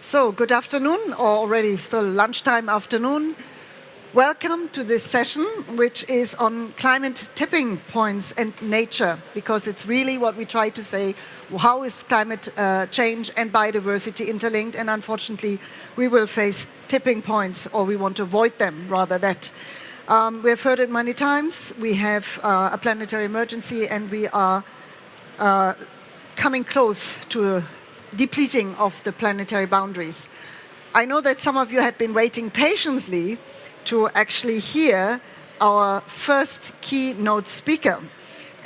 So, good afternoon, or already still lunchtime afternoon. Welcome to this session, which is on climate tipping points and nature, because it's really what we try to say, how is climate change and biodiversity interlinked, and unfortunately, we will face tipping points, or we want to avoid them, rather that. We have heard it many times, we have a planetary emergency, and we are coming close to depleting of the planetary boundaries. I know that some of you had been waiting patiently to actually hear our first keynote speaker.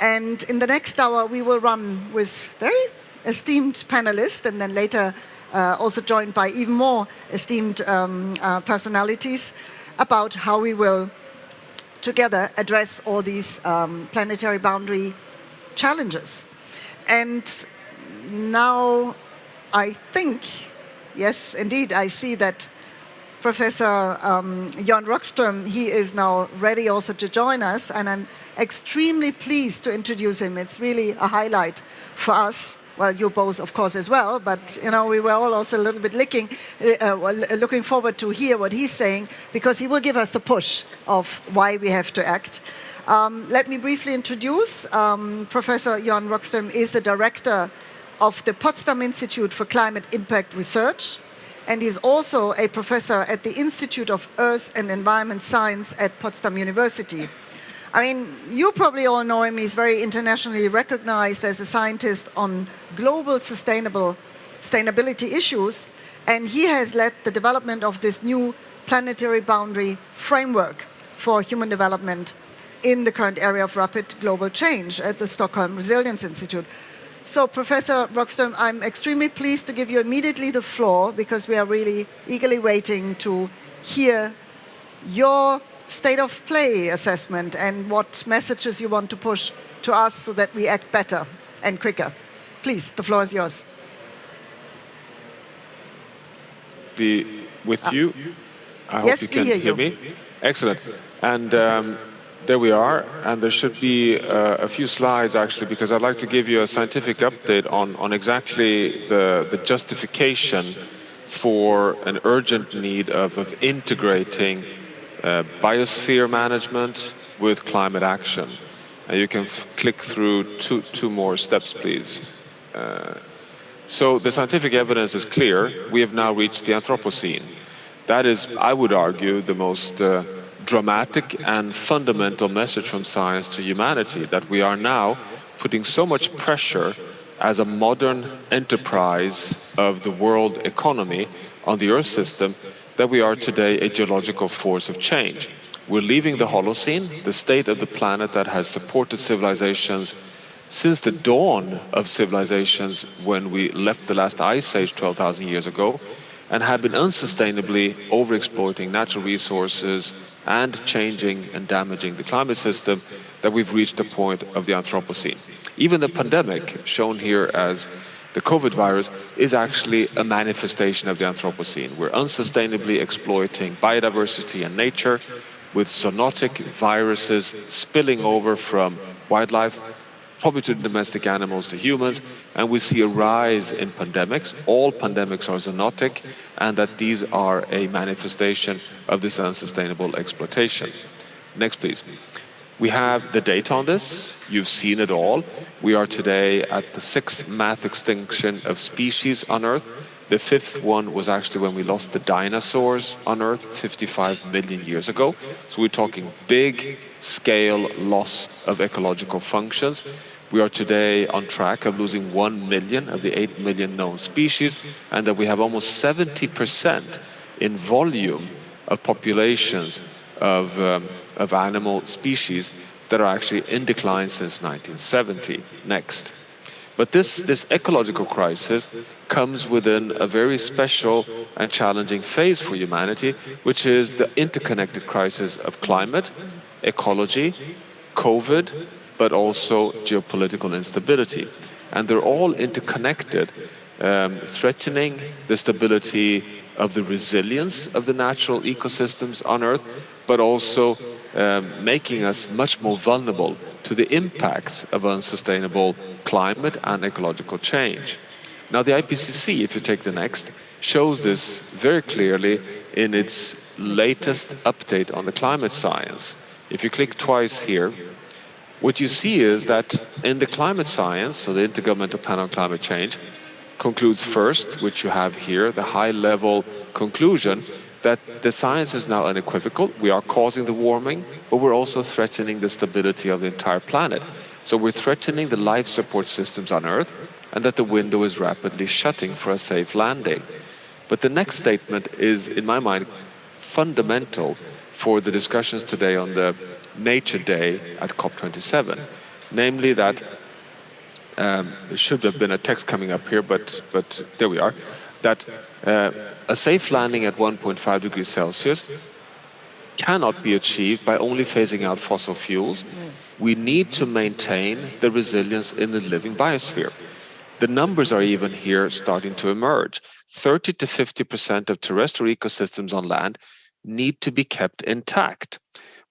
And in the next hour, we will run with very esteemed panelists, and then later also joined by even more esteemed personalities, about how we will together address all these planetary boundary challenges. And now I think, yes, indeed, I see that Professor Jon Rockström, he is now ready also to join us, and I'm extremely pleased to introduce him. It's really a highlight for us. Well, you both, of course, as well, but we were all also a little bit looking forward to hear what he's saying, because he will give us the push of why we have to act. Let me briefly introduce Professor Jon Rockström is the director of the Potsdam Institute for Climate Impact Research, and he's also a professor at the Institute of Earth and Environment Science at Potsdam University. I mean, you probably all know him. He's very internationally recognized as a scientist on global sustainability issues, and he has led the development of this new planetary boundary framework for human development in the current area of rapid global change at the Stockholm Resilience Institute. So, Professor Rockström, I'm extremely pleased to give you immediately the floor, because we are really eagerly waiting to hear your state of play assessment and what messages you want to push to us so that we act better and quicker. Please, the floor is yours. Be with you. I hope you can hear me. Excellent. And there we are, and there should be a few slides actually, because I'd like to give you a scientific update on exactly the justification for an urgent need of integrating biosphere management with climate action. And you can click through two more steps, please. So the scientific evidence is clear. We have now reached the Anthropocene. That is, I would argue, the most dramatic and fundamental message from science to humanity, that we are now putting so much pressure as a modern enterprise of the world economy on the Earth system, that we are today a geological force of change. We're leaving the Holocene, the state of the planet that has supported civilizations since the dawn of civilizations, when we left the last ice age 12,000 years ago, and have been unsustainably overexploiting natural resources and changing and damaging the climate system, that we've reached the point of the Anthropocene. Even the pandemic, shown here as the COVID virus, is actually a manifestation of the Anthropocene. We're unsustainably exploiting biodiversity and nature, with zoonotic viruses spilling over from wildlife, probably to domestic animals, to humans, and we see a rise in pandemics. All pandemics are zoonotic, and that these are a manifestation of this unsustainable exploitation. Next, please. We have the data on this. You've seen it all. We are today at the 6th mass extinction of species on Earth. The 5th one was actually when we lost the dinosaurs on Earth 55 million years ago. So we're talking big scale loss of ecological functions. We are today on track of losing 1 million of the 8 million known species, and that we have almost 70% in volume of populations of animal species that are actually in decline since 1970. Next. But this ecological crisis comes within a very special and challenging phase for humanity, which is the interconnected crisis of climate, ecology, COVID, but also geopolitical instability. And they're all interconnected, threatening the stability of the resilience of the natural ecosystems on Earth, but also making us much more vulnerable to the impacts of unsustainable climate and ecological change. Now, the IPCC, if you take the next, shows this very clearly in its latest update on the climate science. If you click twice here, what you see is that in the climate science, so the Intergovernmental Panel on Climate Change concludes first, which you have here, the high-level conclusion that the science is now unequivocal. We are causing the warming, but we're also threatening the stability of the entire planet. So we're threatening the life support systems on Earth, and that the window is rapidly shutting for a safe landing. But the next statement is, in my mind, fundamental for the discussions today on the Nature Day at COP27, namely that there should have been a text coming up here, but there we are, that a safe landing at 1.5 degrees Celsius cannot be achieved by only phasing out fossil fuels. We need to maintain the resilience in the living biosphere. The numbers are even here starting to emerge. 30 to 50% of terrestrial ecosystems on land need to be kept intact.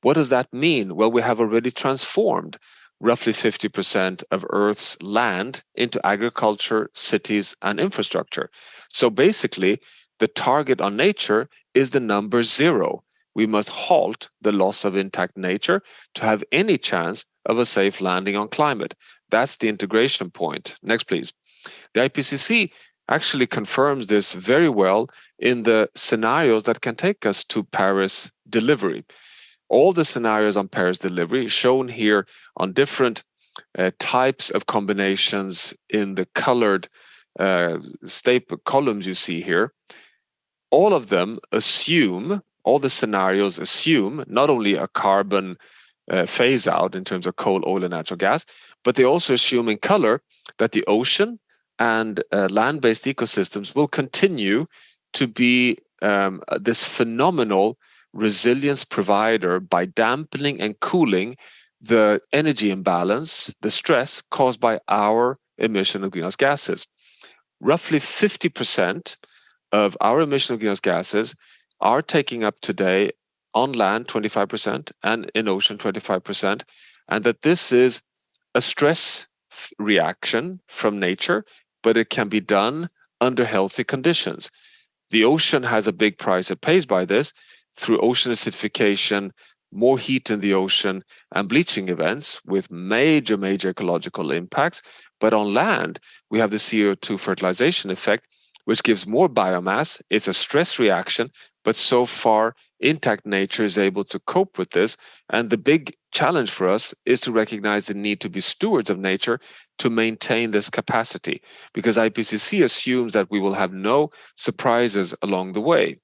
What does that mean? Well, we have already transformed roughly 50% of Earth's land into agriculture, cities, and infrastructure. So basically, the target on nature is the number 0. We must halt the loss of intact nature to have any chance of a safe landing on climate. That's the integration point. Next, please. The IPCC actually confirms this very well in the scenarios that can take us to Paris delivery. All the scenarios on Paris delivery shown here on different types of combinations in the colored staple columns you see here, all of them assume, all the scenarios assume not only a carbon phase out in terms of coal, oil, and natural gas, but they also assume in color that the ocean and land-based ecosystems will continue to be this phenomenal resilience provider by dampening and cooling the energy imbalance, the stress caused by our emission of greenhouse gases. Roughly 50% of our emission of greenhouse gases are taking up today on land 25% and in ocean 25%, and that this is a stress reaction from nature, but it can be done under healthy conditions. The ocean has a big price it pays by this through ocean acidification, more heat in the ocean, and bleaching events with major ecological impacts. But on land, we have the CO2 fertilization effect, which gives more biomass. It's a stress reaction, but so far, intact nature is able to cope with this. And the big challenge for us is to recognize the need to be stewards of nature to maintain this capacity, because IPCC assumes that we will have no surprises along the way.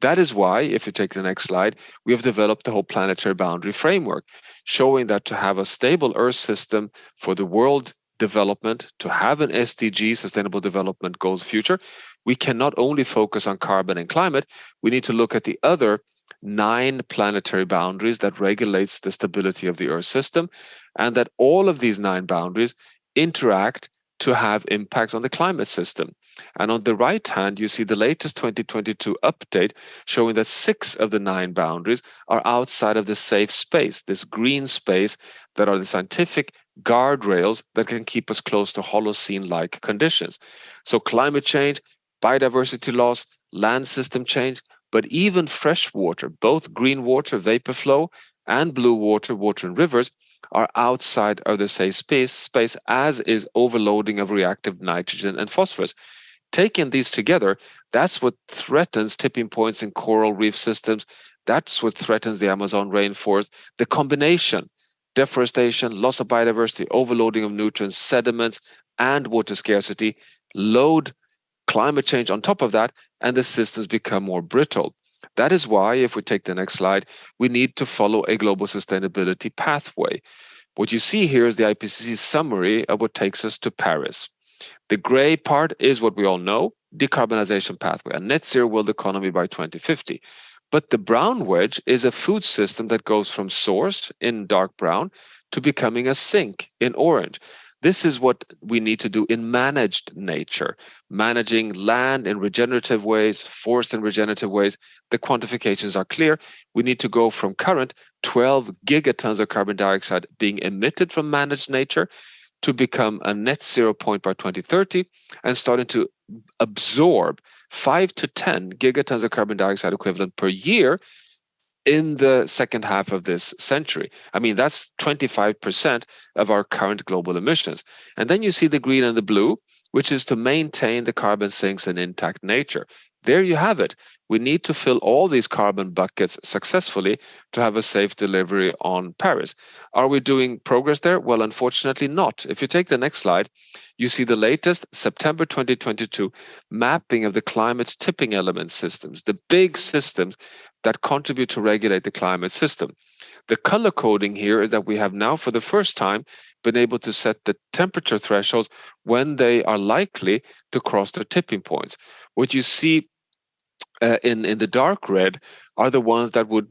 That is why, if you take the next slide, we have developed the whole planetary boundary framework, showing that to have a stable Earth system for the world development, to have an SDG, Sustainable Development Goals future, we cannot only focus on carbon and climate, we need to look at the other 9 planetary boundaries that regulates the stability of the Earth system, and that all of these 9 boundaries interact to have impacts on the climate system. And on the right hand, you see the latest 2022 update showing that 6 of the 9 boundaries are outside of the safe space, this green space that are the scientific guardrails that can keep us close to Holocene-like conditions. So climate change, biodiversity loss, land system change, but even fresh water, both green water, vapor flow, and blue water, water in rivers, are outside of the safe space, as is overloading of reactive nitrogen and phosphorus. Taking these together, that's what threatens tipping points in coral reef systems. That's what threatens the Amazon rainforest. The combination, deforestation, loss of biodiversity, overloading of nutrients, sediments, and water scarcity, load climate change on top of that, and the systems become more brittle. That is why, if we take the next slide, we need to follow a global sustainability pathway. What you see here is the IPCC summary of what takes us to Paris. The gray part is what we all know, decarbonization pathway, a net zero world economy by 2050. But the brown wedge is a food system that goes from source in dark brown to becoming a sink in orange. This is what we need to do in managed nature, managing land in regenerative ways, forest in regenerative ways. The quantifications are clear. We need to go from current 12 gigatons of carbon dioxide being emitted from managed nature to become a net zero point by 2030 and starting to absorb 5 to 10 gigatons of carbon dioxide equivalent per year in the second half of this century. I mean, that's 25% of our current global emissions. And then you see the green and the blue, which is to maintain the carbon sinks in intact nature. There you have it. We need to fill all these carbon buckets successfully to have a safe delivery on Paris. Are we doing progress there? Well, unfortunately not. If you take the next slide, you see the latest September 2022 mapping of the climate tipping element systems, the big systems that contribute to regulate the climate system. The color coding here is that we have now, for the first time, been able to set the temperature thresholds when they are likely to cross their tipping points. What you see in the dark red are the ones that would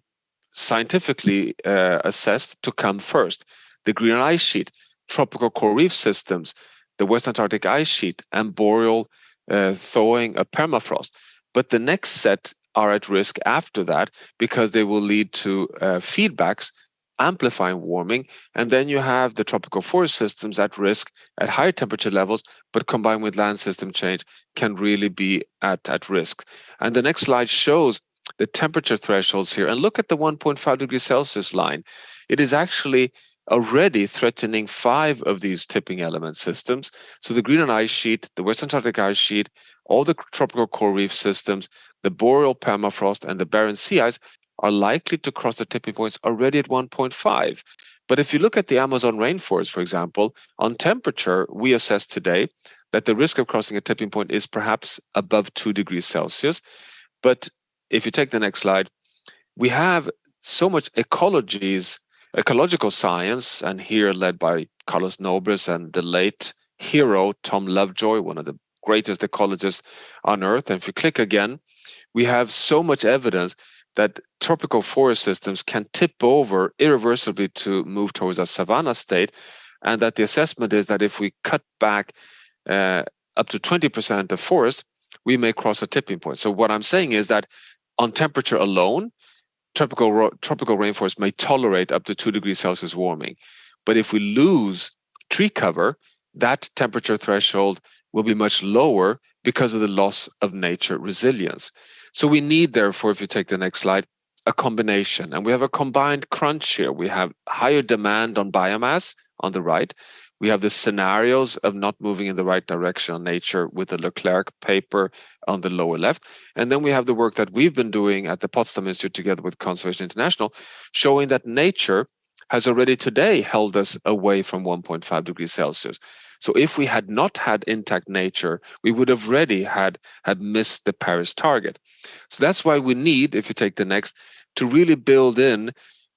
scientifically assessed to come first. The green ice sheet, tropical coral reef systems, the West Antarctic ice sheet, and boreal thawing of permafrost. But the next set are at risk after that because they will lead to feedbacks amplifying warming. And then you have the tropical forest systems at risk at higher temperature levels, but combined with land system change can really be at risk. And the next slide shows the temperature thresholds here. And look at the 1.5 degrees Celsius line. It is actually already threatening 5 of these tipping element systems. So the Greenland ice sheet, the West Antarctic ice sheet, all the tropical coral reef systems, the boreal permafrost, and the Barents Sea ice are likely to cross the tipping points already at 1.5. But if you look at the Amazon rainforest, for example, on temperature, we assess today that the risk of crossing a tipping point is perhaps above 2 degrees Celsius. But if you take the next slide, we have so much ecological science, and here led by Carlos Nobres and the late hero Tom Lovejoy, one of the greatest ecologists on Earth. And if you click again, we have so much evidence that tropical forest systems can tip over irreversibly to move towards a savanna state, and that the assessment is that if we cut back up to 20% of forest, we may cross a tipping point. So what I'm saying is that on temperature alone, tropical rainforests may tolerate up to 2 degrees Celsius warming. But if we lose tree cover, that temperature threshold will be much lower because of the loss of nature resilience. So we need, therefore, if you take the next slide, a combination. And we have a combined crunch here. We have higher demand on biomass on the right. We have the scenarios of not moving in the right direction on nature with the Leclerc paper on the lower left. And then we have the work that we've been doing at the Potsdam Institute together with Conservation International, showing that nature has already today held us away from 1.5 degrees Celsius. So if we had not had intact nature, we would have already had missed the Paris target. So that's why we need, if you take the next, to really build in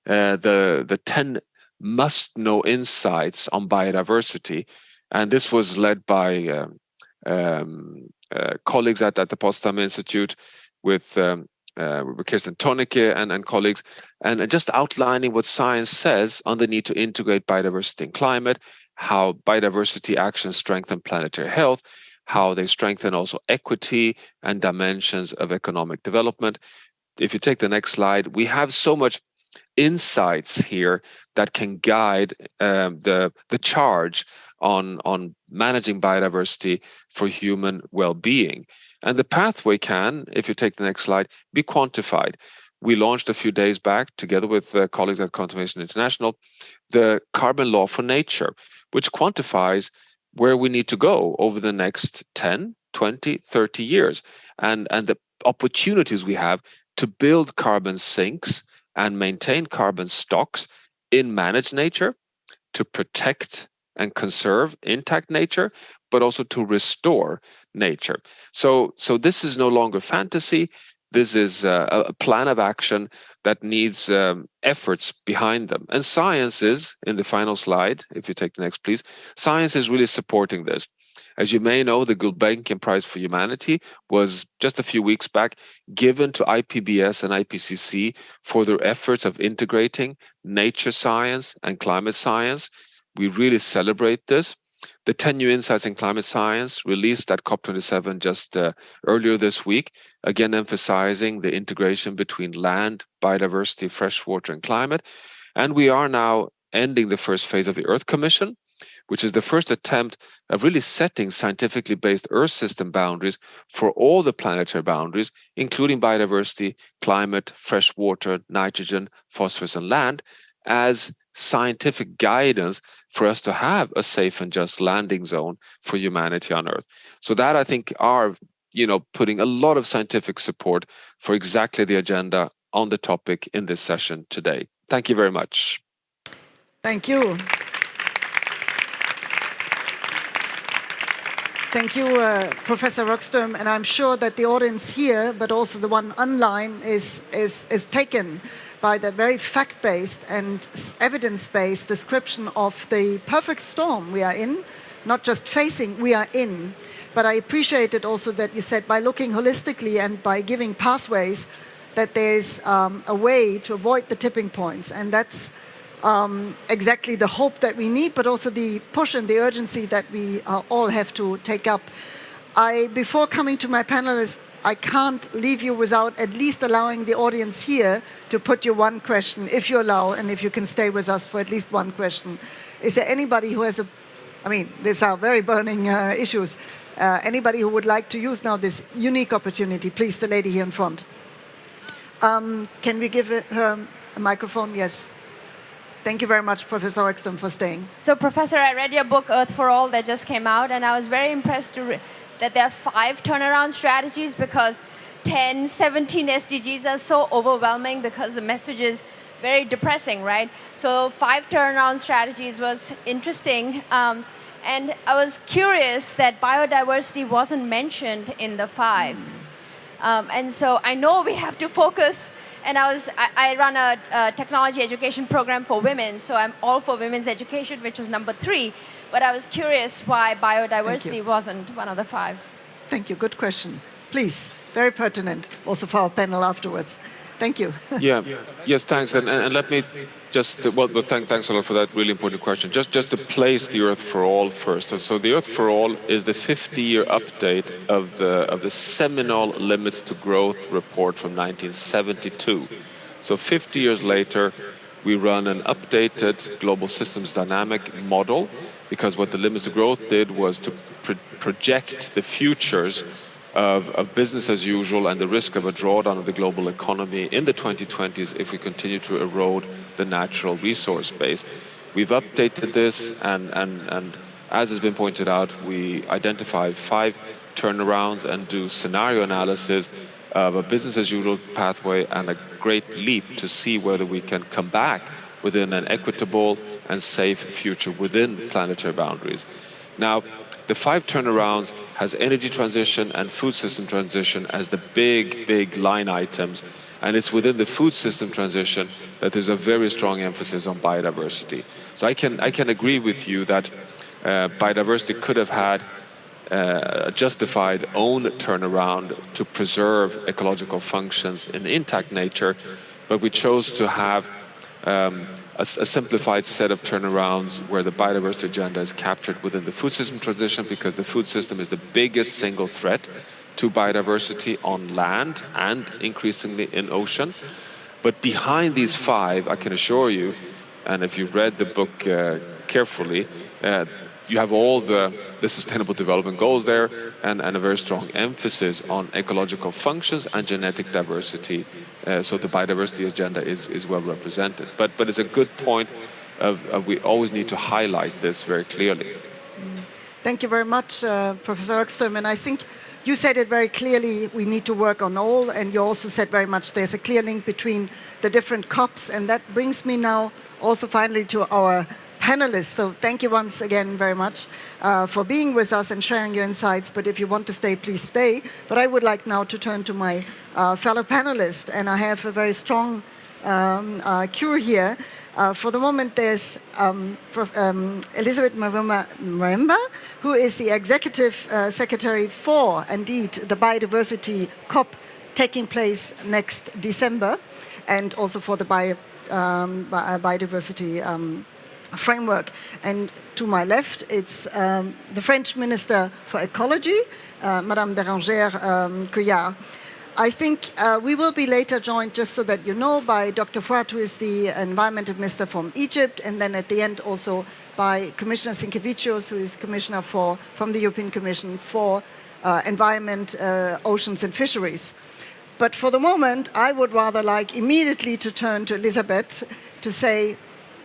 the 10 must-know insights on biodiversity. And this was led by colleagues at the Potsdam Institute with Kirsten Toneke and colleagues, and just outlining what science says on the need to integrate biodiversity and climate, how biodiversity actions strengthen planetary health, how they strengthen also equity and dimensions of economic development. If you take the next slide, we have so much insights here that can guide the charge on managing biodiversity for human well-being. And the pathway can, if you take the next slide, be quantified. We launched a few days back, together with colleagues at Conservation International, the Carbon Law for Nature, which quantifies where we need to go over the next 10, 20, 30 years, and the opportunities we have to build carbon sinks and maintain carbon stocks in managed nature, to protect and conserve intact nature, but also to restore nature. So this is no longer fantasy. This is a plan of action that needs efforts behind them. And science is, in the final slide, if you take the next, please, science is really supporting this. As you may know, the Gulbenkian Prize for Humanity was just a few weeks back given to IPBES and IPCC for their efforts of integrating nature science and climate science. We really celebrate this. The 10 new insights in climate science released at COP27 just earlier this week, again emphasizing the integration between land, biodiversity, freshwater, and climate. And we are now ending the first phase of the Earth Commission, which is the first attempt of really setting scientifically based Earth system boundaries for all the planetary boundaries, including biodiversity, climate, fresh water, nitrogen, phosphorus, and land, as scientific guidance for us to have a safe and just landing zone for humanity on Earth. So that, I think, are putting a lot of scientific support for exactly the agenda on the topic in this session today. Thank you very much. Thank you. Thank you, Professor Rockström, and I'm sure that the audience here, but also the one online, is taken by the very fact-based and evidence-based description of the perfect storm we are in, not just facing, we are in. But I appreciated also that you said by looking holistically and by giving pathways that there's a way to avoid the tipping points. And that's exactly the hope that we need, but also the push and the urgency that we all have to take up. Before coming to my panelists, I can't leave you without at least allowing the audience here to put you one question, if you allow, and if you can stay with us for at least one question. Is there anybody who has these are very burning issues. Anybody who would like to use now this unique opportunity, please, the lady here in front. Can we give her a microphone? Yes. Thank you very much, Professor Rockström, for staying. So, Professor, I read your book, Earth for All, that just came out, and I was very impressed that there are 5 turnaround strategies, because 10, 17 SDGs are so overwhelming because the message is very depressing, right? So 5 turnaround strategies was interesting. And I was curious that biodiversity wasn't mentioned in the 5. And so I know we have to focus. And I run a technology education program for women, so I'm all for women's education, which was number 3. But I was curious why biodiversity wasn't one of the 5. Thank you. Good question. Please, very pertinent, also for our panel afterwards. Thank you. Yes, thanks. And let me just, thanks a lot for that really important question. Just to place the Earth for All first. So the Earth for All is the 50-year update of the seminal Limits to Growth report from 1972. So 50 years later, we run an updated global systems dynamic model, because what the Limits to Growth did was to project the futures of business as usual and the risk of a drawdown of the global economy in the 2020s if we continue to erode the natural resource base. We've updated this, and as has been pointed out, we identify 5 turnarounds and do scenario analysis of a business as usual pathway and a great leap to see whether we can come back within an equitable and safe future within planetary boundaries. Now, the 5 turnarounds has energy transition and food system transition as the big line items. And it's within the food system transition that there's a very strong emphasis on biodiversity. So I can agree with you that biodiversity could have had a justified own turnaround to preserve ecological functions in intact nature, but we chose to have a simplified set of turnarounds where the biodiversity agenda is captured within the food system transition, because the food system is the biggest single threat to biodiversity on land and increasingly in ocean. But behind these 5, I can assure you, and if you've read the book carefully, you have all the Sustainable Development Goals there, and a very strong emphasis on ecological functions and genetic diversity. So the biodiversity agenda is well represented. But it's a good point of we always need to highlight this very clearly. Thank you very much, Professor Rockström. And I think you said it very clearly, we need to work on all, and you also said very much there's a clear link between the different COPs, and that brings me now also finally to our panelists. So thank you once again very much for being with us and sharing your insights. But if you want to stay, please stay. But I would like now to turn to my fellow panelists, and I have a very strong cue here. For the moment, there's Elizabeth Maremba, who is the Executive Secretary for, indeed, the Biodiversity COP taking place next December, and also for the biodiversity framework. And to my left, it's the French Minister for Ecology, Madame Bérangère Couillard. I think we will be later joined, just so that you know, by Dr. Fuad, who is the environmental minister from Egypt, and then at the end also by Commissioner Sinkevicius, who is commissioner from the European Commission for environment, oceans and fisheries. But for the moment, I would rather like immediately to turn to Elisabeth to say,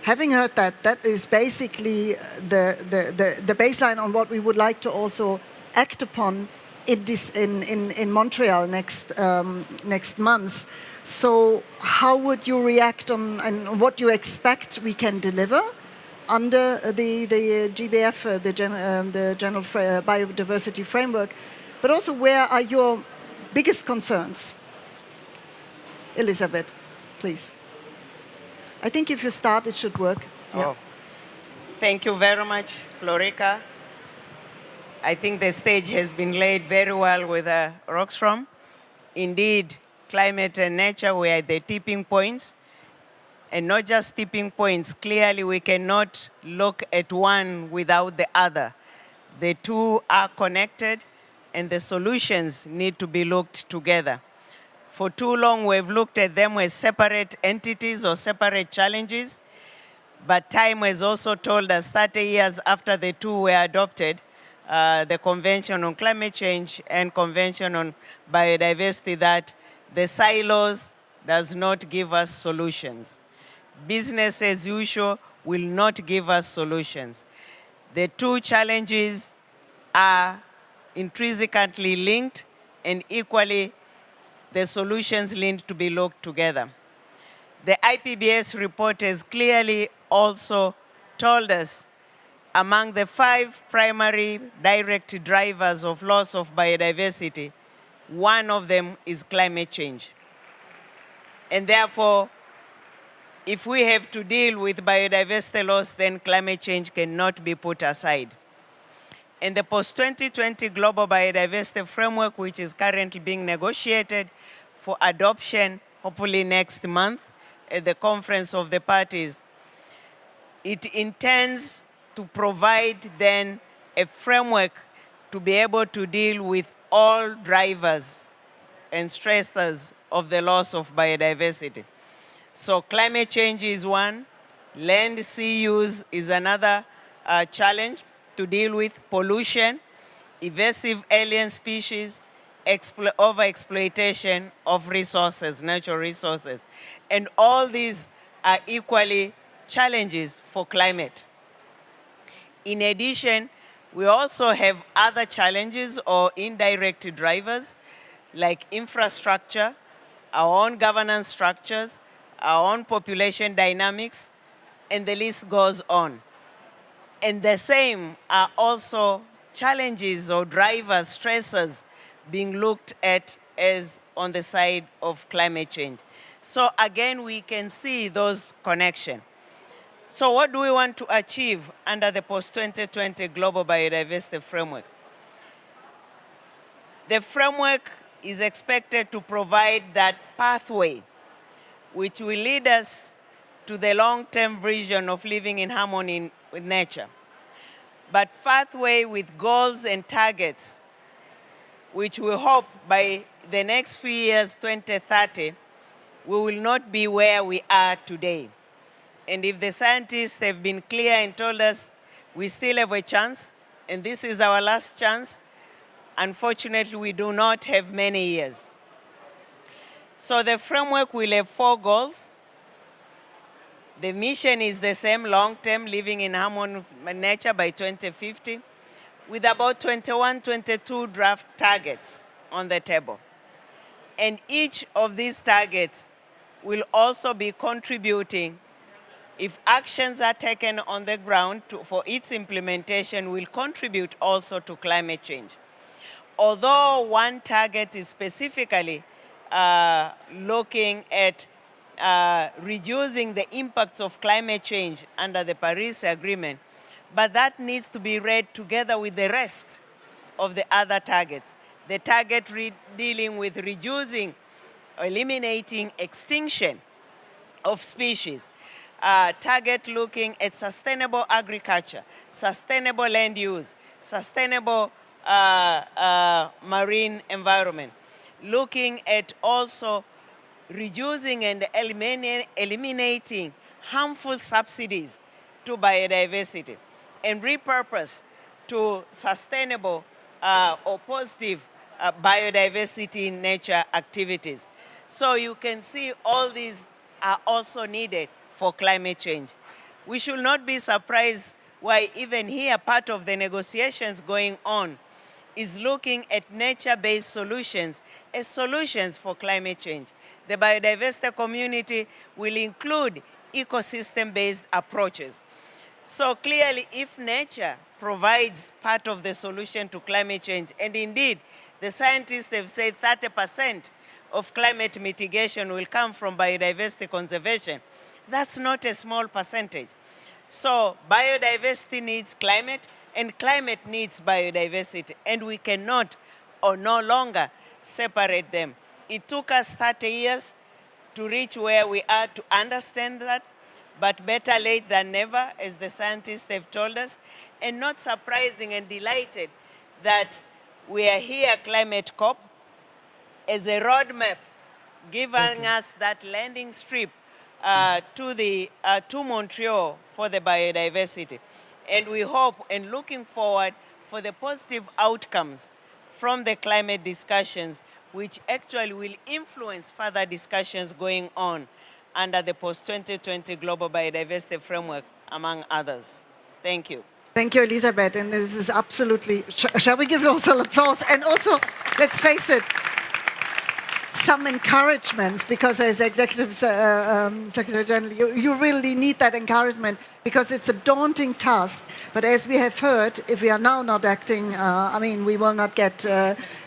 having heard that, that is basically the baseline on what we would like to also act upon in Montreal next month. So how would you react on and what you expect we can deliver under the GBF, the General Biodiversity Framework, but also where are your biggest concerns? Elisabeth, please. I think if you start, it should work. Oh. Yeah. Thank you very much, Florica. I think the stage has been laid very well with Rockstrom. Indeed, climate and nature were at the tipping points. And not just tipping points. Clearly, we cannot look at one without the other. The two are connected, and the solutions need to be looked together. For too long, we've looked at them as separate entities or separate challenges. But time has also told us 30 years after the two were adopted, the Convention on Climate Change and Convention on Biodiversity, that the silos does not give us solutions. Business as usual will not give us solutions. The two challenges are intrinsically linked, and equally the solutions need to be looked together. The IPBES report has clearly also told us among the 5 primary direct drivers of loss of biodiversity, one of them is climate change. And therefore, if we have to deal with biodiversity loss, then climate change cannot be put aside. And the post-2020 Global Biodiversity Framework, which is currently being negotiated for adoption, hopefully next month, at the Conference of the Parties, it intends to provide then a framework to be able to deal with all drivers and stressors of the loss of biodiversity. So climate change is one, land sea use is another challenge to deal with, pollution, invasive alien species, overexploitation of resources, natural resources. And all these are equally challenges for climate. In addition, we also have other challenges or indirect drivers like infrastructure, our own governance structures, our own population dynamics, and the list goes on. And the same are also challenges or drivers, stressors being looked at as on the side of climate change. So again, we can see those connections. So what do we want to achieve under the post-2020 Global Biodiversity Framework? The framework is expected to provide that pathway which will lead us to the long-term vision of living in harmony with nature. But pathway with goals and targets, which we hope by the next few years, 2030, we will not be where we are today. And if the scientists have been clear and told us we still have a chance, and this is our last chance, unfortunately, we do not have many years. So the framework will have 4 goals. The mission is the same, long-term, living in harmony with nature by 2050, with about 21, 22 draft targets on the table. And each of these targets will also be contributing, if actions are taken on the ground for its implementation, will contribute also to climate change. Although one target is specifically looking at reducing the impacts of climate change under the Paris Agreement, but that needs to be read together with the rest of the other targets. The target dealing with reducing or eliminating extinction of species, target looking at sustainable agriculture, sustainable land use, sustainable marine environment. looking at also reducing and eliminating harmful subsidies to biodiversity and repurpose to sustainable or positive biodiversity in nature activities. So you can see all these are also needed for climate change. We should not be surprised why even here part of the negotiations going on is looking at nature-based solutions as solutions for climate change. The biodiversity community will include ecosystem-based approaches. So clearly, if nature provides part of the solution to climate change, and indeed, the scientists have said 30% of climate mitigation will come from biodiversity conservation, that's not a small percentage. So biodiversity needs climate, and climate needs biodiversity, and we cannot or no longer separate them. It took us 30 years to reach where we are to understand that, but better late than never, as the scientists have told us, and not surprising and delighted that we are here, Climate COP, as a roadmap, giving us that landing strip to Montreal for the biodiversity. And we hope and looking forward for the positive outcomes from the climate discussions, which actually will influence further discussions going on under the post-2020 Global Biodiversity Framework, among others. Thank you. Thank you, Elisabeth. And this is absolutely, shall we give you also applause? And also, let's face it, some encouragements, because as Executive Secretary General, you really need that encouragement, because it's a daunting task. But as we have heard, if we are now not acting, we will not get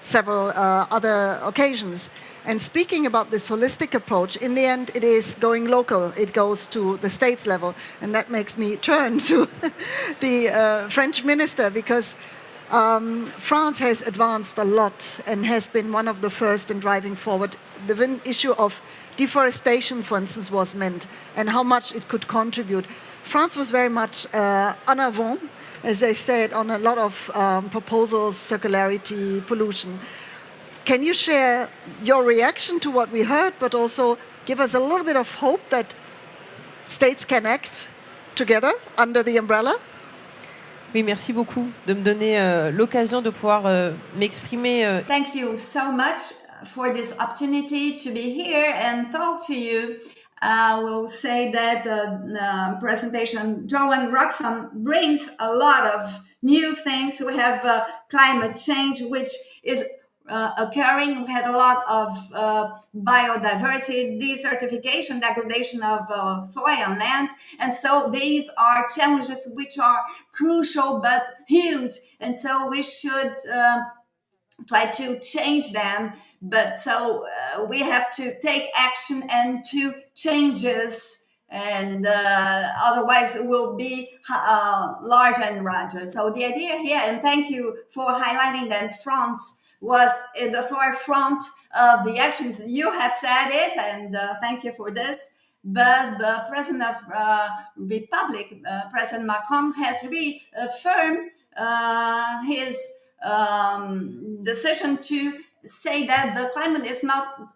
several other occasions. And speaking about this holistic approach, in the end, it is going local. It goes to the states level. And that makes me turn to the French minister, because France has advanced a lot and has been one of the first in driving forward. The issue of deforestation, for instance, was meant, and how much it could contribute. France was very much en avant, as they said, on a lot of proposals, circularity, pollution. Can you share your reaction to what we heard, but also give us a little bit of hope that states can act together under the umbrella? Oui, merci beaucoup de me donner l'occasion de pouvoir m'exprimer. Thank you so much for this opportunity to be here and talk to you. I will say that the presentation Joe and Roxanne brings a lot of new things. We have climate change, which is occurring. We had a lot of biodiversity, desertification, degradation of soil and land. And so these are challenges which are crucial but huge. And so we should try to change them. But so we have to take action and to changes, and otherwise it will be larger and larger. So the idea here, and thank you for highlighting that France was in the forefront of the actions. You have said it, and thank you for this. But the President of Republic, President Macron, has reaffirmed his decision to say that the climate is not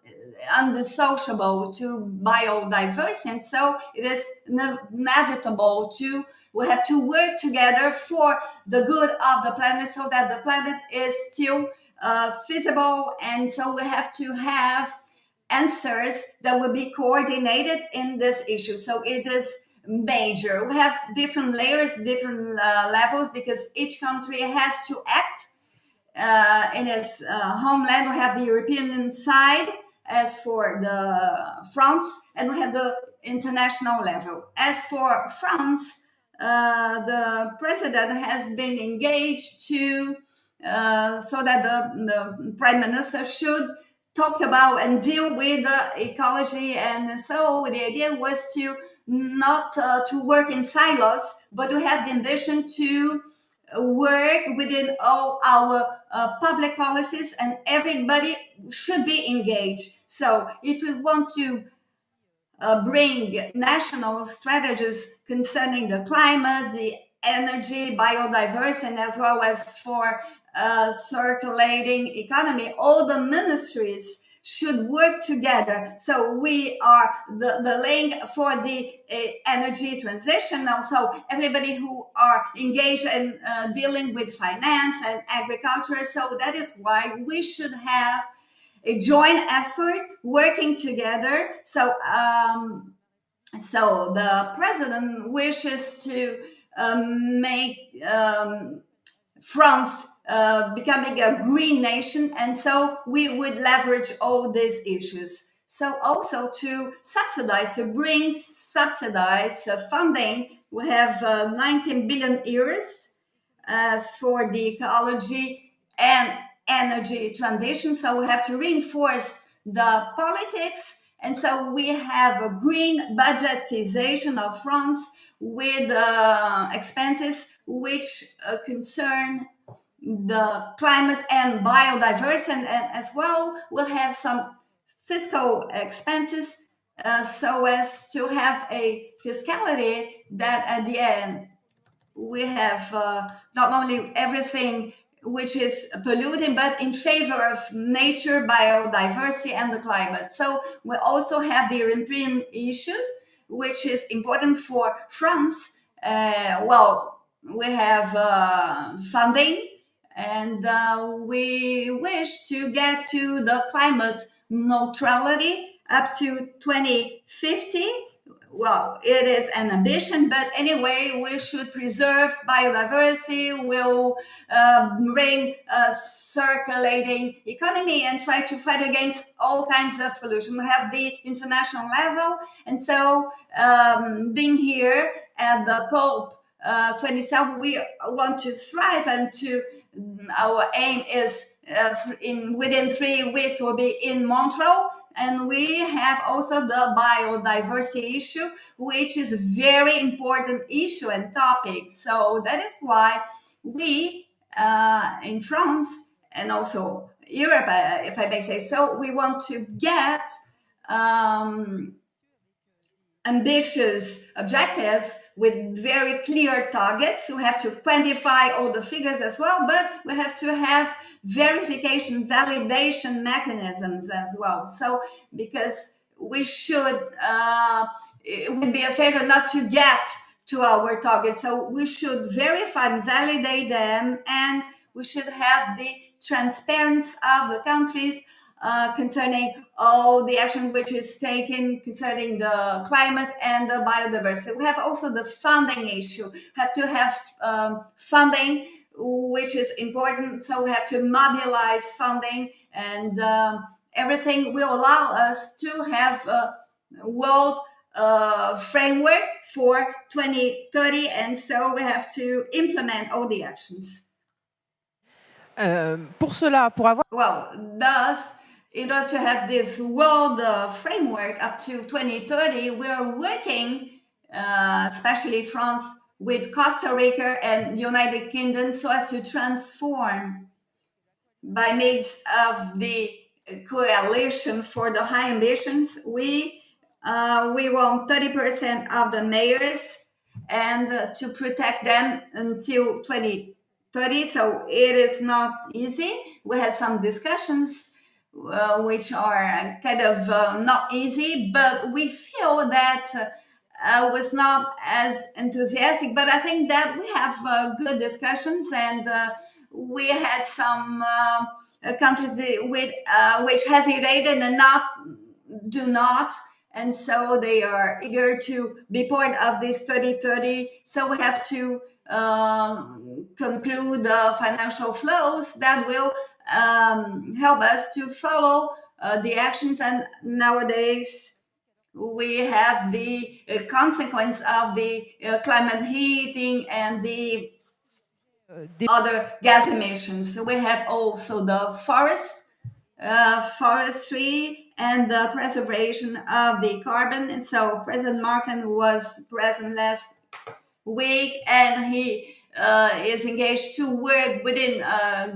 undissociable to biodiversity, and so it is inevitable to we have to work together for the good of the planet, so that the planet is still feasible. And so we have to have answers that will be coordinated in this issue. So it is major. We have different layers, different levels, because each country has to act in its homeland. We have the European side as for the France, and we have the international level. As for France, the president has been engaged to so that the prime minister should talk about and deal with ecology. And so the idea was to not to work in silos, but to have the ambition to work within all our public policies, and everybody should be engaged. So if we want to bring national strategies concerning the climate, the energy, biodiversity, and as well as for circulating economy, all the ministries should work together. So we are the link for the energy transition now. So everybody who are engaged in dealing with finance and agriculture. So that is why we should have a joint effort working together. So so the president wishes to make France becoming a green nation, and so we would leverage all these issues. So also to bring subsidized funding, we have 19 billion euros as for the ecology and energy transition. So we have to reinforce the politics, and so we have a green budgetization of France with expenses which concern the climate and biodiversity, and as well we'll have some fiscal expenses so as to have a fiscality that at the end we have not only everything which is polluting, but in favor of nature, biodiversity, and the climate. So we also have the European issues, which is important for France. Well, we have funding, and we wish to get to the climate neutrality up to 2050. Well, it is an ambition, but anyway, we should preserve biodiversity, we'll bring a circulating economy and try to fight against all kinds of pollution. We have the international level, and so being here at the COP 27, we want to thrive, and to our aim is within 3 weeks we'll be in Montreux. And we have also the biodiversity issue, which is a very important issue and topic. So that is why we in France and also Europe, if I may say so, we want to get ambitious objectives with very clear targets. We have to quantify all the figures as well, but we have to have verification, validation mechanisms as well. So, because we should, it would be a failure not to get to our targets. So we should verify and validate them, and we should have the transparency of the countries concerning all the action which is taken concerning the climate and the biodiversity. We have also the funding issue. We have to have funding, which is important. So we have to mobilize funding, and everything will allow us to have a world framework for 2030. And so we have to implement all the actions. Pour cela, pour avoir... Well, thus, in order to have this world framework up to 2030, we are working, especially France, with Costa Rica and United Kingdom, so as to transform by means of the coalition for the high ambitions. We want 30% of the mayors, and to protect them until 2030. So it is not easy. We have some discussions which are kind of not easy, but we feel that was not as enthusiastic. But I think that we have good discussions, and we had some countries which hesitated and do not. And so they are eager to be part of this 2030. So we have to conclude the financial flows that will help us to follow the actions. And nowadays we have the consequence of the climate heating and the other gas emissions. So we have also the forestry and the preservation of the carbon. And so President Martin was present last week, and he is engaged to work within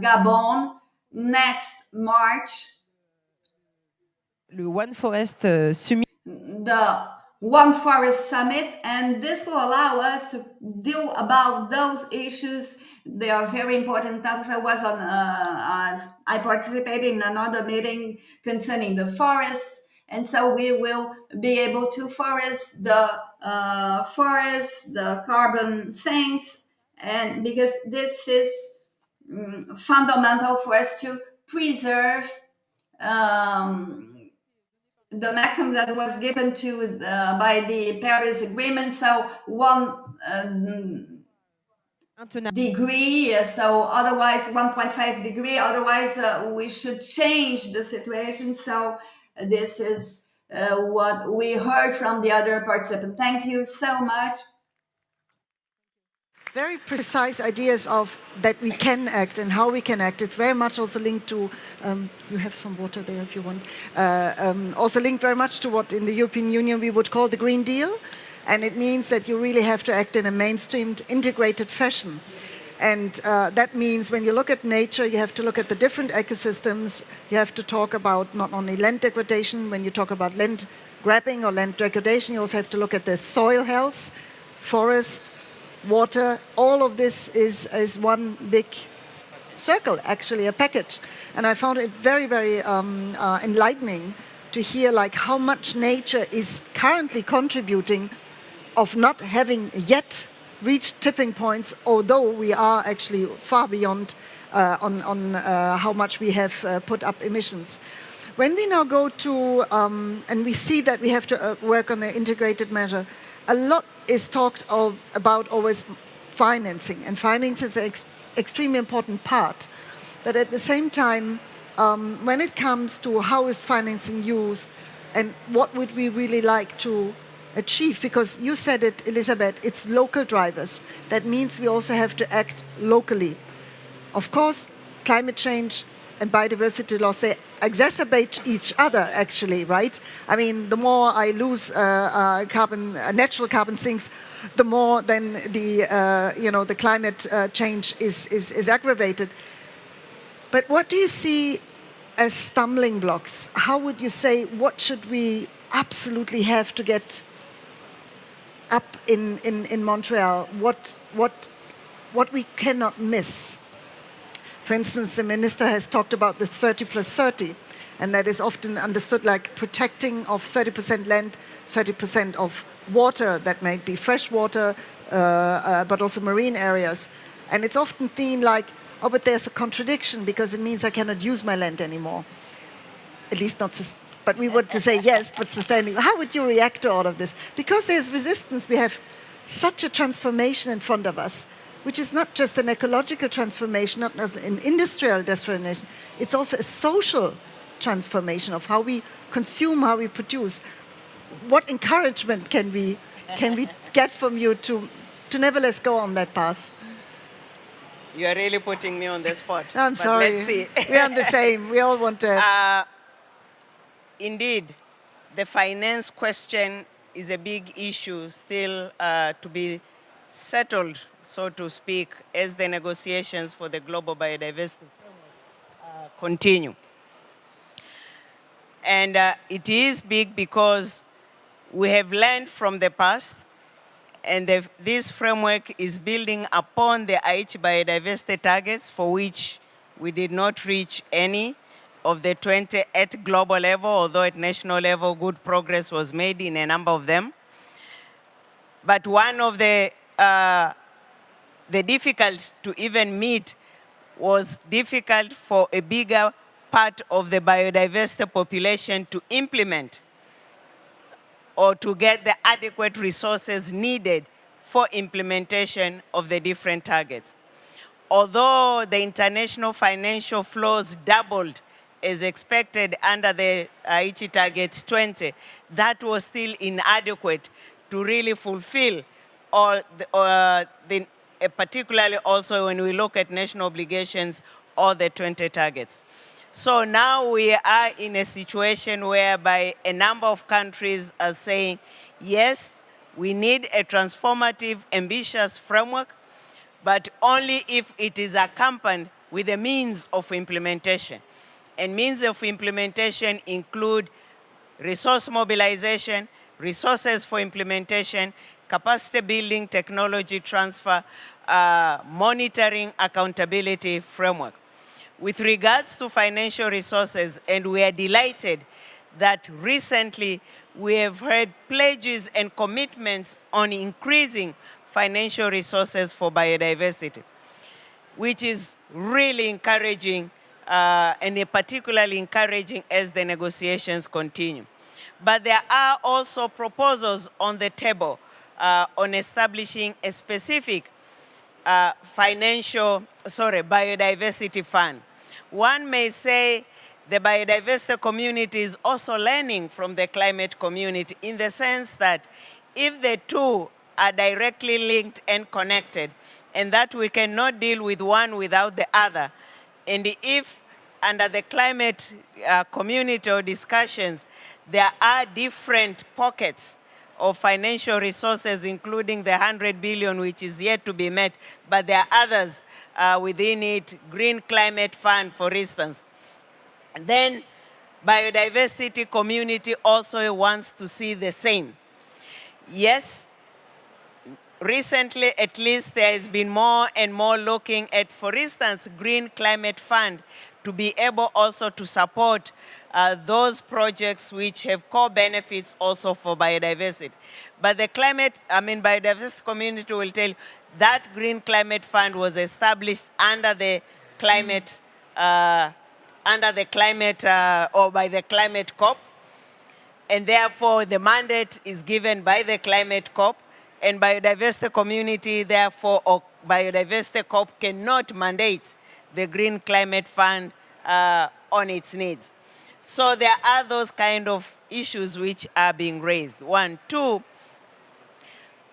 Gabon next March. Le One Forest Summit. The One Forest Summit, and this will allow us to deal about those issues They are very important topics. I participated in another meeting concerning the forests, and so we will be able to forest the carbon sinks, and because this is fundamental for us to preserve the maximum that was given to by the Paris Agreement. So 1 degree. So otherwise 1.5 degree. Otherwise we should change the situation. So this is what we heard from the other participants. Thank you so much. Very precise ideas of that we can act and how we can act. It's very much also linked to, you have some water there if you want, also linked very much to what in the European Union we would call the Green Deal. And it means that you really have to act in a mainstreamed, integrated fashion. And that means when you look at nature, you have to look at the different ecosystems. You have to talk about not only land degradation. When you talk about land grabbing or land degradation, you also have to look at the soil health, forest, water. All of this is one big circle, actually, a package. And I found it very, very enlightening to hear like how much nature is currently contributing of not having yet reached tipping points, although we are actually far beyond on how much we have put up emissions. When we now go to, and we see that we have to work on the integrated measure, a lot is talked about always financing, and financing is an extremely important part. But at the same time, when it comes to how is financing used and what would we really like to achieve, because you said it, Elisabeth, it's local drivers. That means we also have to act locally. Of course, climate change and biodiversity loss, they exacerbate each other, actually, right? I mean, the more I lose natural carbon sinks, the more then the climate change is aggravated. But what do you see as stumbling blocks? How would you say, what should we absolutely have to get up in Montreal? What we cannot miss? For instance, the minister has talked about the 30+30, and that is often understood like protecting of 30% land, 30% of water, that may be fresh water, but also marine areas. And it's often seen like, oh, but there's a contradiction because it means I cannot use my land anymore. At least not, but we want to say yes, but sustaining. How would you react to all of this? Because there's resistance, we have such a transformation in front of us, which is not just an ecological transformation, not just an industrial transformation, it's also a social transformation of how we consume, how we produce. What encouragement can we get from you to nevertheless go on that path? You are really putting me on the spot. I'm sorry. Let's see. We're on the same. We all want to. Indeed, the finance question is a big issue still to be settled, so to speak, as the negotiations for the global biodiversity continue. And it is big because we have learned from the past, and this framework is building upon the Aichi biodiversity targets, for which we did not reach any of the 20 at global level, although at national level good progress was made in a number of them. But one of the difficult to even meet was difficult for a bigger part of the biodiversity population to implement or to get the adequate resources needed for implementation of the different targets. Although the international financial flows doubled as expected under the Aichi Target 20, that was still inadequate to really fulfill all particularly also when we look at national obligations, all the 20 targets. So now we are in a situation whereby a number of countries are saying, yes, we need a transformative, ambitious framework, but only if it is accompanied with a means of implementation. And means of implementation include resource mobilization, resources for implementation, capacity building, technology transfer, monitoring accountability framework. With regards to financial resources, and we are delighted that recently we have heard pledges and commitments on increasing financial resources for biodiversity, which is really encouraging and particularly encouraging as the negotiations continue. But there are also proposals on the table on establishing a specific biodiversity fund. One may say the biodiversity community is also learning from the climate community in the sense that if the two are directly linked and connected, and that we cannot deal with one without the other, and if under the climate community or discussions, there are different pockets of financial resources, including the 100 billion, which is yet to be met, but there are others within it, Green Climate Fund, for instance. And then biodiversity community also wants to see the same. Yes, recently at least there has been more and more looking at, for instance, Green Climate Fund to be able also to support those projects which have core benefits also for biodiversity. But the biodiversity community will tell you that Green Climate Fund was established under the climate, or by the Climate COP, and therefore the mandate is given by the Climate COP, and biodiversity community, therefore, or biodiversity COP cannot mandate the Green Climate Fund on its needs. So there are those kind of issues which are being raised. One. Two,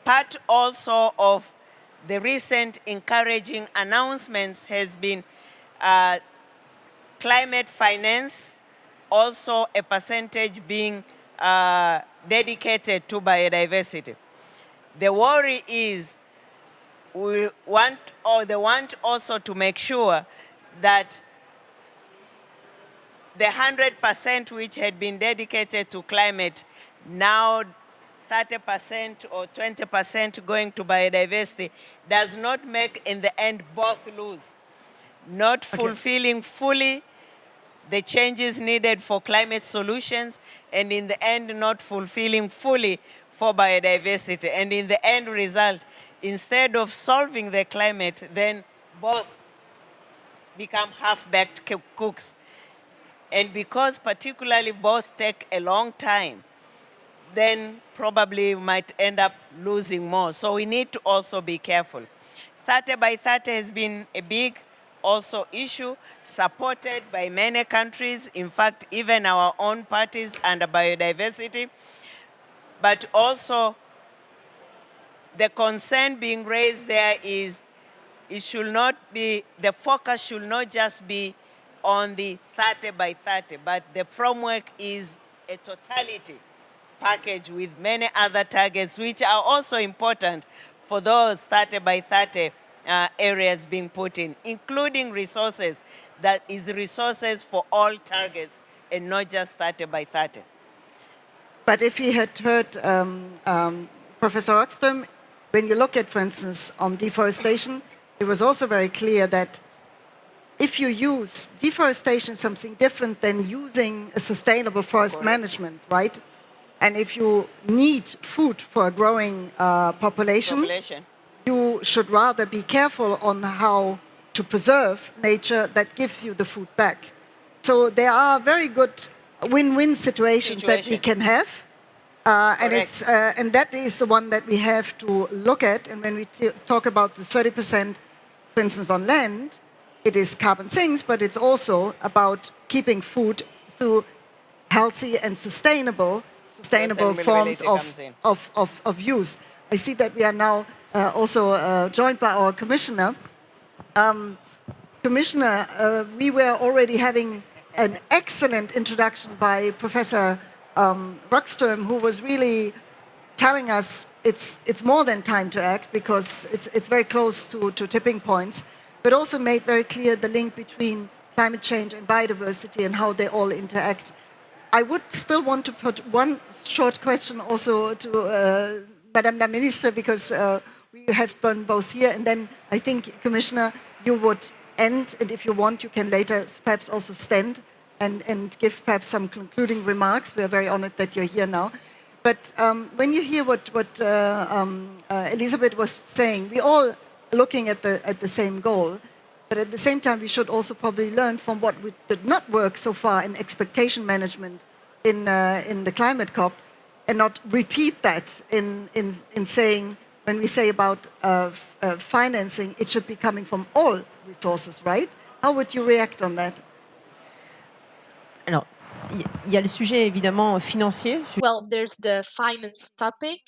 part also of the recent encouraging announcements has been climate finance, also a percentage being dedicated to biodiversity. The worry is they want also to make sure that the 100% which had been dedicated to climate, now 30% or 20% going to biodiversity, does not make in the end both lose. Not fulfilling fully the changes needed for climate solutions, and in the end not fulfilling fully for biodiversity. And in the end result, instead of solving the climate, then both become half-baked cooks. And because particularly both take a long time, then probably might end up losing more. So we need to also be careful. 30 by 30 has been a big also issue, supported by many countries, in fact, even our own parties under biodiversity. But also, the concern being raised there is it should not be, the focus should not just be on the 30 by 30, but the framework is a totality package with many other targets, which are also important for those 30 by 30 areas being put in, including resources, that is the resources for all targets and not just 30 by 30. But if you had heard Professor Rockström, when you look at, for instance, on deforestation, it was also very clear that if you use deforestation something different than using a sustainable forest management, right? And if you need food for a growing population, you should rather be careful on how to preserve nature that gives you the food back. So there are very good win-win situations that we can have. And that is the one that we have to look at. And when we talk about the 30%, for instance, on land, it is carbon sinks, but it's also about keeping food through healthy and sustainable forms of use. I see that we are now also joined by our commissioner. Commissioner, we were already having an excellent introduction by Professor Rockström, who was really telling us it's more than time to act because it's very close to tipping points, but also made very clear the link between climate change and biodiversity and how they all interact. I would still want to put one short question also to Madame la Ministre, because We have been both here, and then I think, Commissioner, you would end, and if you want, you can later perhaps also stand and give perhaps some concluding remarks. We are very honored that you're here now. But when you hear what Elizabeth was saying, we're all looking at the same goal, but at the same time, we should also probably learn from what did not work so far in expectation management in the climate COP, and not repeat that in saying, when we say about financing, it should be coming from all resources, right? How would you react on that? Alors, il y a le sujet évidemment financier. Well, there's the finance topic.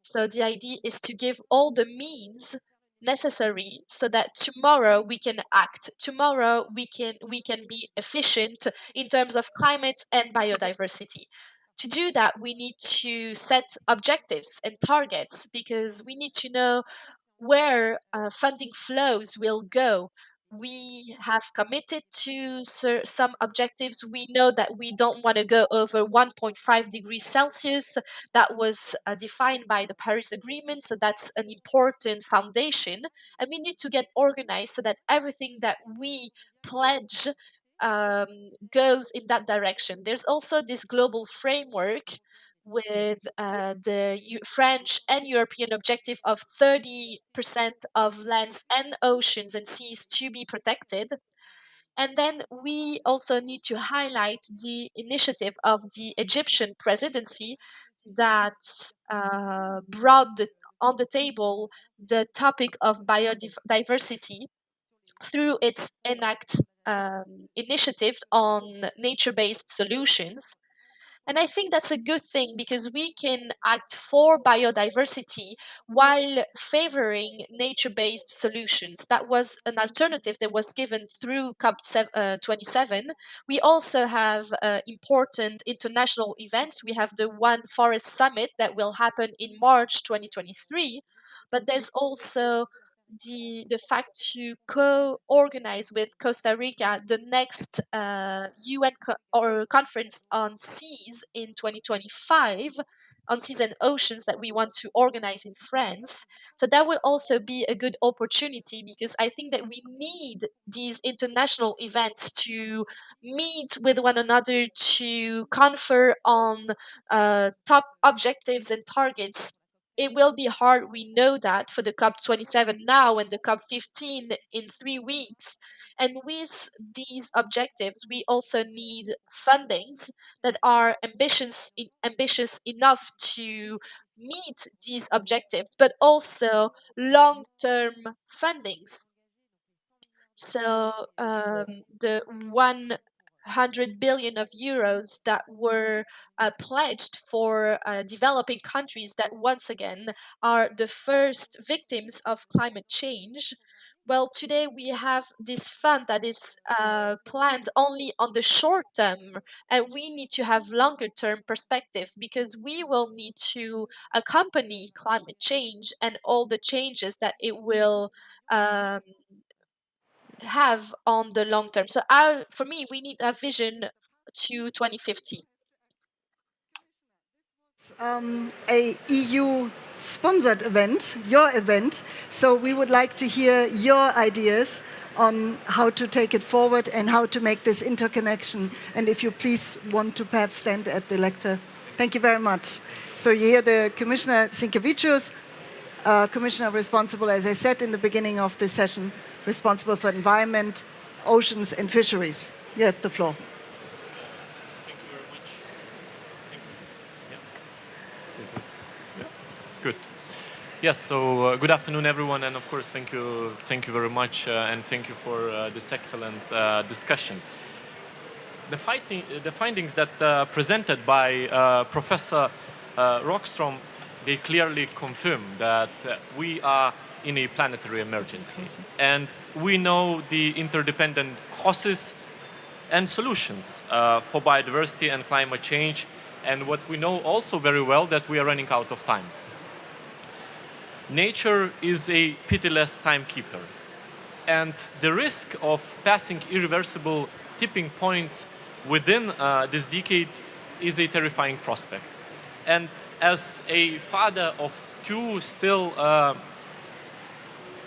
So the idea is to give all the means necessary so that tomorrow we can act. Tomorrow we can be efficient in terms of climate and biodiversity. To do that, we need to set objectives and targets because we need to know where funding flows will go. We have committed to some objectives. We know that we don't want to go over 1.5 degrees Celsius. That was defined by the Paris Agreement. So that's an important foundation. And we need to get organized so that everything that we pledge goes in that direction. There's also this global framework with the French and European objective of 30% of lands and oceans and seas to be protected. And then we also need to highlight the initiative of the Egyptian presidency that brought on the table the topic of biodiversity through its initiative on nature-based solutions. And I think that's a good thing because we can act for biodiversity while favoring nature based solutions. That was an alternative that was given through COP27. We also have important international events. We have the One Forest Summit that will happen in March 2023, but there's also the fact to co-organize with Costa Rica the next UN conference on seas in 2025, on seas and oceans, that we want to organize in France. So that will also be a good opportunity because I think that we need these international events to meet with one another, to confer on top objectives and targets. It will be hard, we know that, for the COP27 now and the COP15 in 3 weeks. And with these objectives, we also need fundings that are ambitious enough to meet these objectives, but also long-term fundings. So the 100 billion of euros that were pledged for developing countries that once again are the first victims of climate change. Well, today we have this fund that is planned only on the short term, and we need to have longer term perspectives because we will need to accompany climate change and all the changes that it will have on the long term. So for me, we need a vision to 2050. A EU-sponsored event, your event, so we would like to hear your ideas on how to take it forward and how to make this interconnection. And if you please want to perhaps stand at the lectern. Thank you very much. So you hear the Commissioner Sinkevičius, Commissioner responsible, as I said in the beginning of this session, responsible for environment, oceans and fisheries. You have the floor. Thank you very much. Thank you. Yeah. Is it? Yeah. Good. Yes, so good afternoon, everyone, and of course, thank you very much, and thank you for this excellent discussion. The findings that presented by Professor Rockstrom, they clearly confirm that we are in a planetary emergency, and we know the interdependent causes and solutions for biodiversity and climate change, and what we know also very well, that we are running out of time. Nature is a pitiless timekeeper, and the risk of passing irreversible tipping points within this decade is a terrifying prospect. And as a father of two still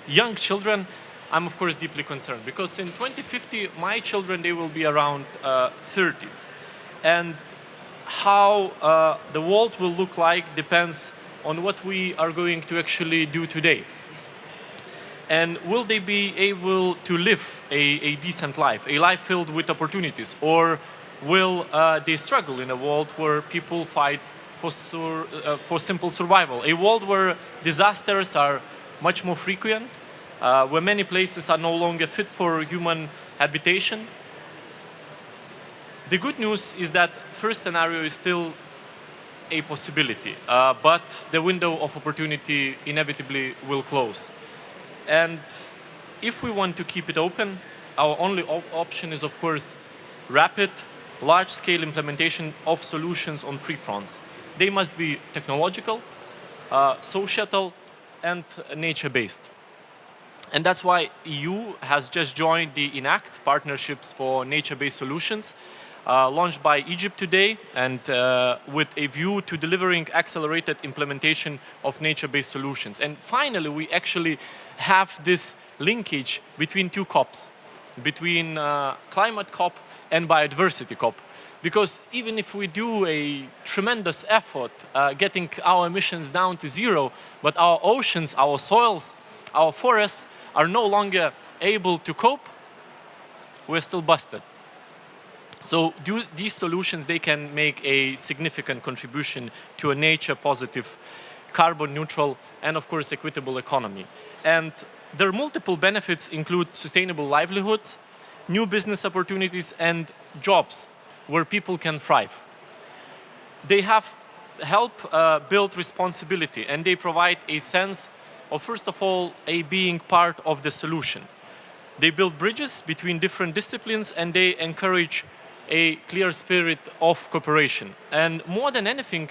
young children, I'm of course deeply concerned, because in 2050, my children, they will be around 30s. And how the world will look like depends on what we are going to actually do today. And will they be able to live a decent life, a life filled with opportunities? Or will they struggle in a world where people fight for simple survival? A world where disasters are much more frequent, where many places are no longer fit for human habitation. The good news is that first scenario is still a possibility, but the window of opportunity inevitably will close. And if we want to keep it open, our only option is, of course, rapid, large-scale implementation of solutions on three fronts. They must be technological, societal, and nature-based. And that's why EU has just joined the ENACT Partnerships for Nature-Based Solutions, launched by Egypt today, and with a view to delivering accelerated implementation of nature-based solutions. And finally, we actually have this linkage between two COPs, between climate COP and biodiversity COP. Because even if we do a tremendous effort getting our emissions down to zero, but our oceans, our soils, our forests are no longer able to cope, we're still busted. So these solutions, they can make a significant contribution to a nature-positive, carbon-neutral, and of course equitable economy. And their multiple benefits include sustainable livelihoods, new business opportunities, and jobs where people can thrive. They have help build responsibility, and they provide a sense of, first of all, being part of the solution. They build bridges between different disciplines, and they encourage a clear spirit of cooperation. And more than anything,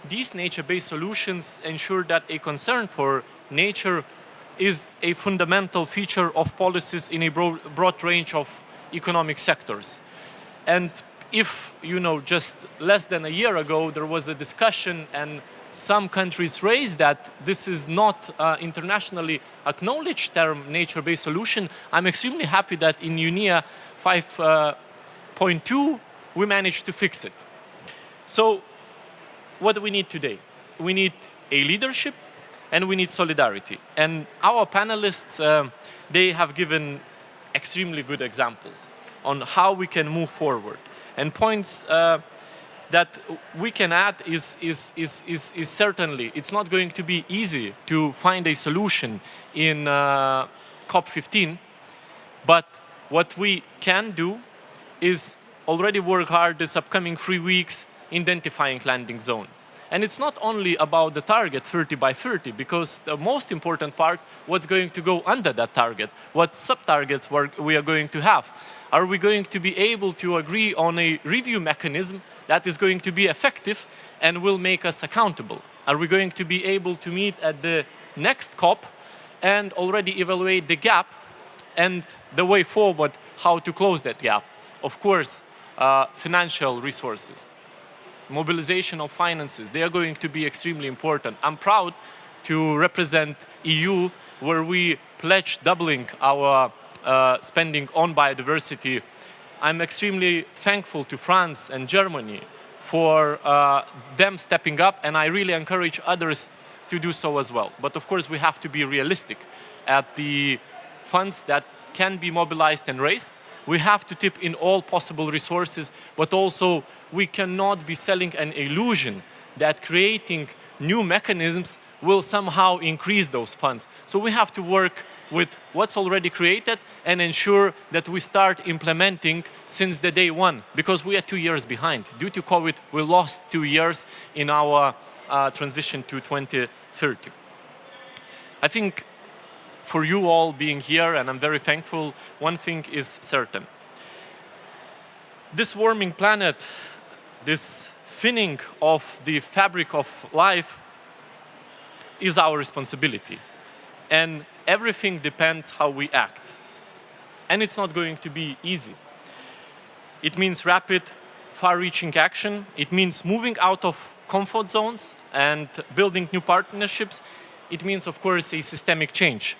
these nature-based solutions ensure that a concern for nature is a fundamental feature of policies in a broad range of economic sectors. And if, just less than a year ago, there was a discussion and some countries raised that this is not internationally acknowledged term nature-based solution, I'm extremely happy that in UNEA 5.2, we managed to fix it. So what do we need today? We need a leadership and we need solidarity. And our panelists, they have given extremely good examples on how we can move forward. And points that we can add is certainly, it's not going to be easy to find a solution in COP15, but what we can do is already work hard this upcoming 3 weeks identifying landing zone. And it's not only about the target 30 by 30, because the most important part, what's going to go under that target, what sub-targets we are going to have. Are we going to be able to agree on a review mechanism that is going to be effective and will make us accountable? Are we going to be able to meet at the next COP and already evaluate the gap and the way forward, how to close that gap? Of course, financial resources, mobilization of finances, they are going to be extremely important. I'm proud to represent EU, where we pledged doubling our spending on biodiversity. I'm extremely thankful to France and Germany for them stepping up, and I really encourage others to do so as well. But of course, we have to be realistic at the funds that can be mobilized and raised. We have to tip in all possible resources, but also we cannot be selling an illusion that creating new mechanisms will somehow increase those funds. So we have to work with what's already created and ensure that we start implementing since the day one, because we are 2 years behind. Due to COVID, we lost 2 years in our transition to 2030. I think for you all being here, and I'm very thankful, one thing is certain. This warming planet, this thinning of the fabric of life is our responsibility. And everything depends how we act. And it's not going to be easy. It means rapid, far-reaching action. It means moving out of comfort zones and building new partnerships. It means, of course, a systemic change.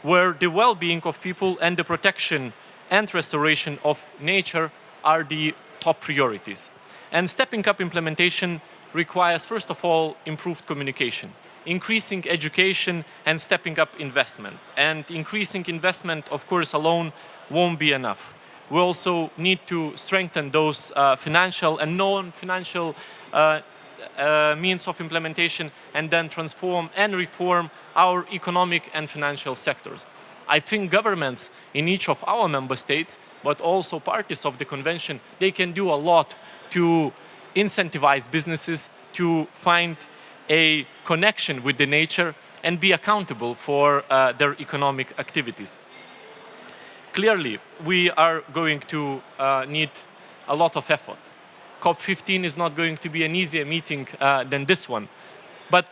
where the well-being of people and the protection and restoration of nature are the top priorities. And stepping up implementation requires, first of all, improved communication, increasing education and stepping up investment. And increasing investment, of course, alone won't be enough. We also need to strengthen those financial and non-financial means of implementation and then transform and reform our economic and financial sectors. I think governments in each of our member states, but also parties of the convention, they can do a lot to incentivize businesses to find a connection with the nature and be accountable for their economic activities. Clearly, we are going to need a lot of effort. COP15 is not going to be an easier meeting than this one, but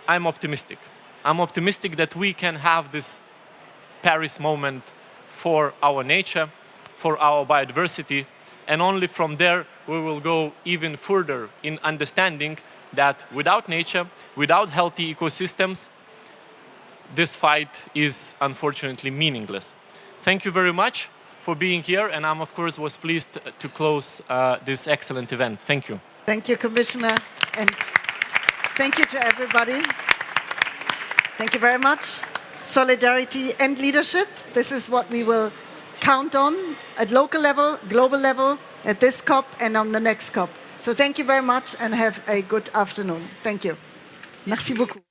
I'm optimistic. I'm optimistic that we can have this Paris moment for our nature, for our biodiversity, and only from there we will go even further in understanding that without nature, without healthy ecosystems, this fight is unfortunately meaningless. Thank you very much for being here, and I'm of course was pleased to close this excellent event. Thank you. Thank you, Commissioner, and thank you to everybody. Thank you very much. Solidarity and leadership, this is what we will count on at local level, global level, at this COP and on the next COP. So thank you very much and have a good afternoon. Thank you. Merci beaucoup.